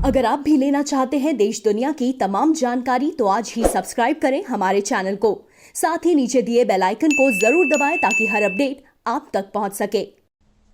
अगर आप भी लेना चाहते हैं देश दुनिया की तमाम जानकारी तो आज ही सब्सक्राइब करें हमारे चैनल को। साथ ही नीचे दिए बेल आइकन को जरूर दबाएं ताकि हर अपडेट आप तक पहुंच सके।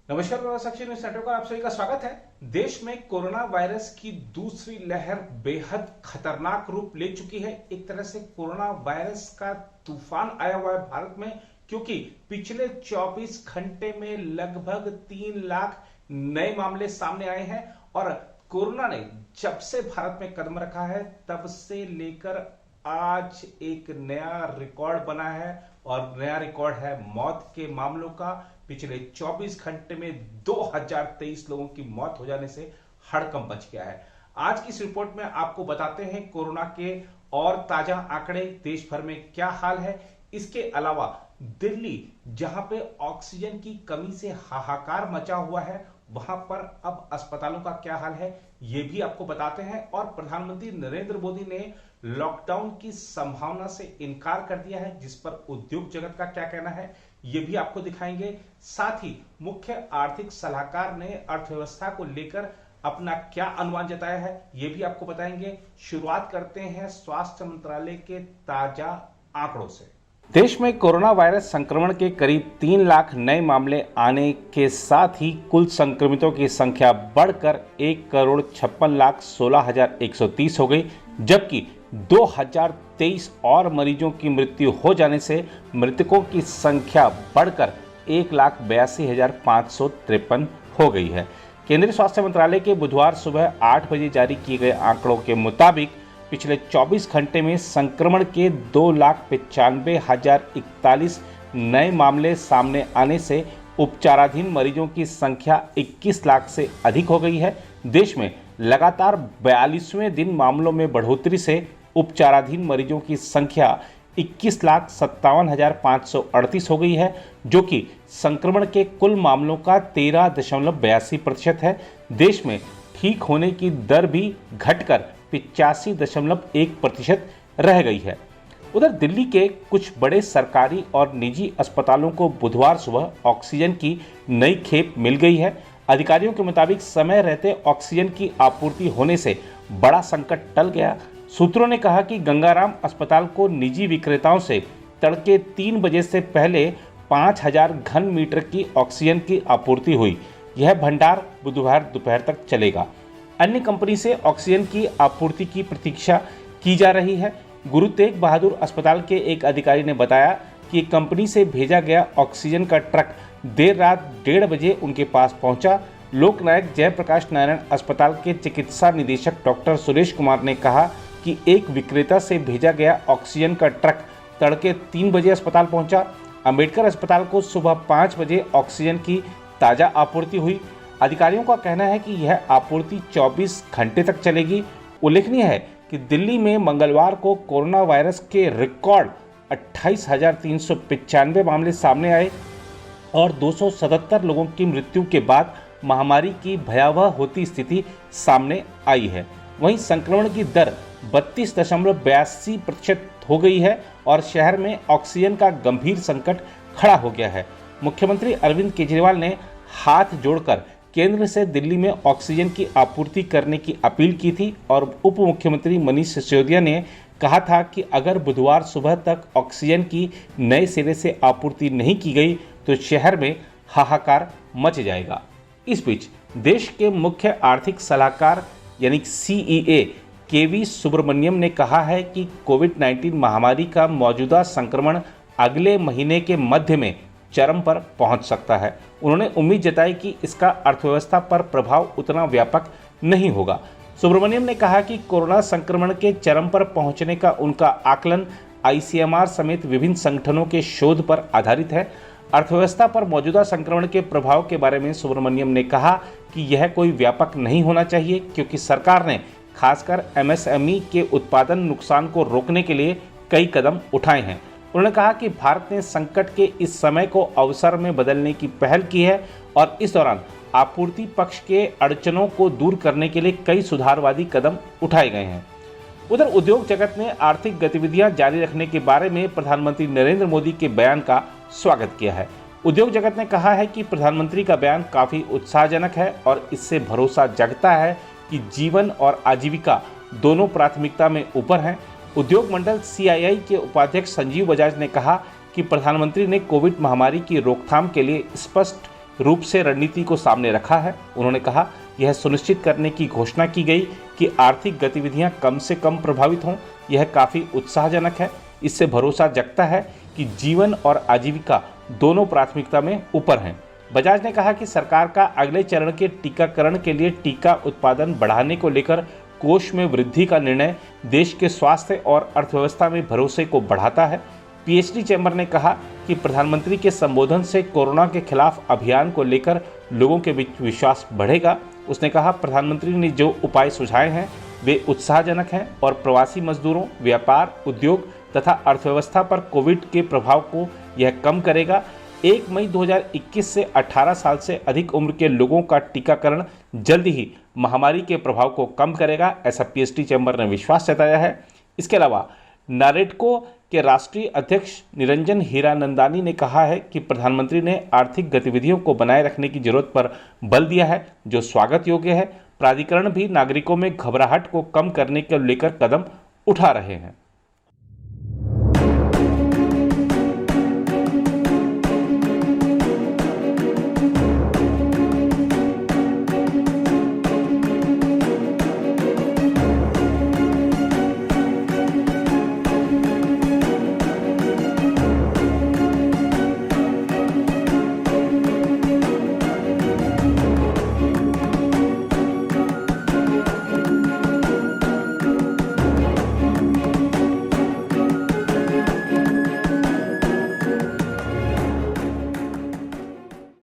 नमस्कार, साक्षी न्यूज नेटवर्क पर आप सभी का स्वागत है। देश में कोरोना वायरस की दूसरी लहर बेहद खतरनाक रूप ले चुकी है। एक तरह से कोरोना वायरस का तूफान आया हुआ है भारत में, क्योंकि पिछले 24 घंटे में लगभग 3 लाख नए मामले सामने आए हैं और कोरोना ने जब से भारत में कदम रखा है तब से लेकर आज एक नया रिकॉर्ड बना है और नया रिकॉर्ड है मौत के मामलों का। पिछले 24 घंटे में 2023 लोगों की मौत हो जाने से हड़कंप मच गया है। आज की इस रिपोर्ट में आपको बताते हैं कोरोना के और ताजा आंकड़े, देश भर में क्या हाल है। इसके अलावा दिल्ली, जहां पे ऑक्सीजन की कमी से हाहाकार मचा हुआ है, वहां पर अब अस्पतालों का क्या हाल है ये भी आपको बताते हैं। और प्रधानमंत्री नरेंद्र मोदी ने लॉकडाउन की संभावना से इनकार कर दिया है, जिस पर उद्योग जगत का क्या कहना है ये भी आपको दिखाएंगे। साथ ही मुख्य आर्थिक सलाहकार ने अर्थव्यवस्था को लेकर अपना क्या अनुमान जताया है ये भी आपको बताएंगे। शुरुआत करते हैं स्वास्थ्य मंत्रालय के ताजा आंकड़ों से। देश में कोरोना वायरस संक्रमण के करीब 3 लाख नए मामले आने के साथ ही कुल संक्रमितों की संख्या बढ़कर 1,56,16,130 हो गई, जबकि 2023 और मरीजों की मृत्यु हो जाने से मृतकों की संख्या बढ़कर 1,82,553 हो गई है। केंद्रीय स्वास्थ्य मंत्रालय के बुधवार सुबह 8 बजे जारी किए गए आंकड़ों के मुताबिक पिछले 24 घंटे में संक्रमण के 2,95,041 नए मामले सामने आने से उपचाराधीन मरीजों की संख्या 21 लाख से अधिक हो गई है। देश में लगातार 42वें दिन मामलों में बढ़ोतरी से उपचाराधीन मरीजों की संख्या 21,57,538 हो गई है, जो कि संक्रमण के कुल मामलों का 13.82% है। देश में ठीक होने की दर भी घटकर 85.1% रह गई है। उधर दिल्ली के कुछ बड़े सरकारी और निजी अस्पतालों को बुधवार सुबह ऑक्सीजन की नई खेप मिल गई है। अधिकारियों के मुताबिक समय रहते ऑक्सीजन की आपूर्ति होने से बड़ा संकट टल गया। सूत्रों ने कहा कि गंगाराम अस्पताल को निजी विक्रेताओं से तड़के 3 बजे से पहले 5,000 घन मीटर की ऑक्सीजन की आपूर्ति हुई। यह भंडार बुधवार दोपहर तक चलेगा। अन्य कंपनी से ऑक्सीजन की आपूर्ति की प्रतीक्षा की जा रही है। गुरु तेग बहादुर अस्पताल के एक अधिकारी ने बताया कि कंपनी से भेजा गया ऑक्सीजन का ट्रक देर रात 1:30 बजे उनके पास पहुंचा। लोकनायक जयप्रकाश नारायण अस्पताल के चिकित्सा निदेशक डॉक्टर सुरेश कुमार ने कहा कि एक विक्रेता से भेजा गया ऑक्सीजन का ट्रक तड़के 3 बजे अस्पताल पहुंचा। अंबेडकर अस्पताल को सुबह 5 बजे ऑक्सीजन की ताज़ा आपूर्ति हुई। अधिकारियों का कहना है कि यह आपूर्ति 24 घंटे तक चलेगी। उल्लेखनीय है कि दिल्ली में मंगलवार को कोरोना वायरस के रिकॉर्ड 28,395 मामले सामने आए और 277 लोगों की मृत्यु के बाद महामारी की भयावह होती स्थिति सामने आई है। वहीं संक्रमण की दर 32.82% हो गई है और शहर में ऑक्सीजन का गंभीर संकट खड़ा हो गया है। मुख्यमंत्री अरविंद केजरीवाल ने हाथ जोड़कर केंद्र से दिल्ली में ऑक्सीजन की आपूर्ति करने की अपील की थी और उप मुख्यमंत्री मनीष सिसोदिया ने कहा था कि अगर बुधवार सुबह तक ऑक्सीजन की नए सिरे से आपूर्ति नहीं की गई तो शहर में हाहाकार मच जाएगा। इस बीच देश के मुख्य आर्थिक सलाहकार यानी CEA KV सुब्रमण्यम ने कहा है कि कोविड-19 महामारी का मौजूदा संक्रमण अगले महीने के मध्य में चरम पर पहुंच सकता है। उन्होंने उम्मीद जताई कि इसका अर्थव्यवस्था पर प्रभाव उतना व्यापक नहीं होगा। सुब्रमण्यम ने कहा कि कोरोना संक्रमण के चरम पर पहुंचने का उनका आकलन ICMR समेत विभिन्न संगठनों के शोध पर आधारित है। अर्थव्यवस्था पर मौजूदा संक्रमण के प्रभाव के बारे में सुब्रमण्यम ने कहा कि यह कोई व्यापक नहीं होना चाहिए, क्योंकि सरकार ने खासकर MSME के उत्पादन नुकसान को रोकने के लिए कई कदम उठाए हैं। उन्होंने कहा कि भारत ने संकट के इस समय को अवसर में बदलने की पहल की है और इस दौरान आपूर्ति पक्ष के अड़चनों को दूर करने के लिए कई सुधारवादी कदम उठाए गए हैं। उधर उद्योग जगत ने आर्थिक गतिविधियां जारी रखने के बारे में प्रधानमंत्री नरेंद्र मोदी के बयान का स्वागत किया है। उद्योग जगत ने कहा है कि प्रधानमंत्री का बयान काफ़ी उत्साहजनक है और इससे भरोसा जगता है कि जीवन और आजीविका दोनों प्राथमिकता में ऊपर हैं। उद्योग मंडल CII के उपाध्यक्ष संजीव बजाज ने कहा कि प्रधानमंत्री ने कोविड महामारी की रोकथाम के लिए स्पष्ट रूप से रणनीति को सामने रखा है। उन्होंने कहा, यह सुनिश्चित करने की घोषणा की गई कि आर्थिक गतिविधियां कम से कम प्रभावित हों। यह काफ़ी उत्साहजनक है। इससे भरोसा जगता है कि जीवन और आजीविका दोनों प्राथमिकता में ऊपर हैं। बजाज ने कहा कि सरकार का अगले चरण के टीकाकरण के लिए टीका उत्पादन बढ़ाने को लेकर कोष में वृद्धि का निर्णय देश के स्वास्थ्य और अर्थव्यवस्था में भरोसे को बढ़ाता है। PhD चैम्बर ने कहा कि प्रधानमंत्री के संबोधन से कोरोना के खिलाफ अभियान को लेकर लोगों के बीच विश्वास बढ़ेगा। उसने कहा, प्रधानमंत्री ने जो उपाय सुझाए हैं वे उत्साहजनक हैं और प्रवासी मजदूरों, व्यापार, उद्योग तथा अर्थव्यवस्था पर कोविड के प्रभाव को यह कम करेगा। 1 मई 2021 से 18 साल से अधिक उम्र के लोगों का टीकाकरण जल्द ही महामारी के प्रभाव को कम करेगा, ऐसा PhD चैम्बर ने विश्वास जताया है। इसके अलावा नारेडको के राष्ट्रीय अध्यक्ष निरंजन हीरानंदानी ने कहा है कि प्रधानमंत्री ने आर्थिक गतिविधियों को बनाए रखने की जरूरत पर बल दिया है, जो स्वागत योग्य है। प्राधिकरण भी नागरिकों में घबराहट को कम करने को लेकर कदम उठा रहे हैं।